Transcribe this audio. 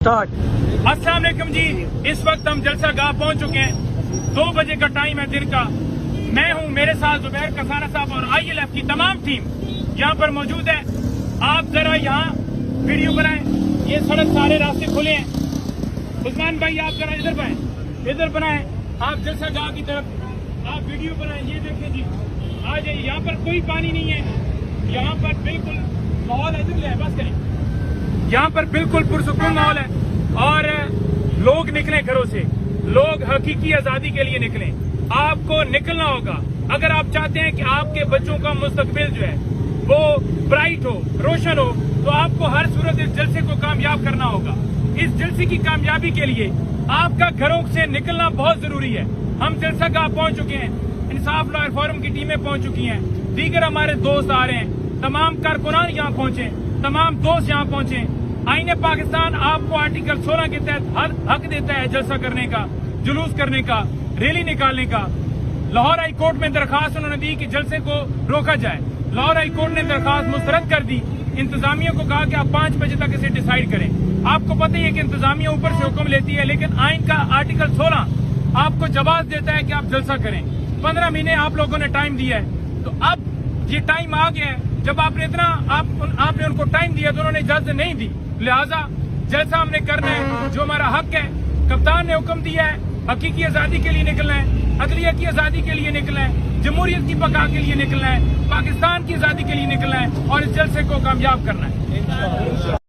अस्सलाम वालेकुम जी। इस वक्त हम जलसा गाह पहुंच चुके हैं। 2 बजे का टाइम है दिन का। मैं हूं, मेरे साथ जुबैर कसाना साहब और ILF की तमाम टीम यहां पर मौजूद है। आप जरा यहां वीडियो बनाएं। ये सड़क सारे रास्ते खुले हैं। उस्मान भाई आप जरा इधर बनाएं। आप जलसा गाह की तरफ आप वीडियो बनाएं। ये देखें जी, आ जाइए। यहाँ पर कोई पानी नहीं है। यहाँ पर बिल्कुल माहौल इधर ले बस करें। यहाँ पर बिल्कुल पुरसुकून माहौल है और लोग निकले घरों से। लोग हकीकी आजादी के लिए निकले। आपको निकलना होगा अगर आप चाहते हैं कि आपके बच्चों का मुस्तकबिल जो है वो ब्राइट हो, रोशन हो, तो आपको हर सूरत इस जलसे को कामयाब करना होगा। इस जलसे की कामयाबी के लिए आपका घरों से निकलना बहुत जरूरी है। हम जलसा गाह पहुंच चुके हैं। इंसाफ लॉयर फोरम की टीमें पहुंच चुकी हैं। दीगर हमारे दोस्त आ रहे हैं। तमाम कारकुनान यहाँ पहुंचे, तमाम दोस्त यहाँ पहुंचे। आईने पाकिस्तान आपको आर्टिकल 16 के तहत हक देता है जलसा करने का, जुलूस करने का, रैली निकालने का। लाहौर हाई कोर्ट में दरखास्त उन्होंने दी कि जलसे को रोका जाए। लाहौर हाई कोर्ट ने दरखास्त मुस्तरद कर दी। इंतजामिया को कहा कि आप 5 बजे तक इसे डिसाइड करें। आपको पता ही है कि इंतजामिया ऊपर से हुक्म लेती है, लेकिन आइन का आर्टिकल 16 आपको जवाब देता है कि आप जलसा करें। 15 महीने आप लोगों ने टाइम दिया है, तो अब ये टाइम आ गया है। जब आपने आपने उनको टाइम दिया तो उन्होंने इजाजत नहीं दी, लिहाजा जलसा हमने करना है। जो हमारा हक है, कप्तान ने हुक्म दिया है, हकीकी आजादी के लिए निकलना है, अदलिया की आजादी के लिए निकलना है, जमहूरियत की बका के लिए निकलना है, पाकिस्तान की आजादी के लिए निकलना है और इस जलसे को कामयाब करना है।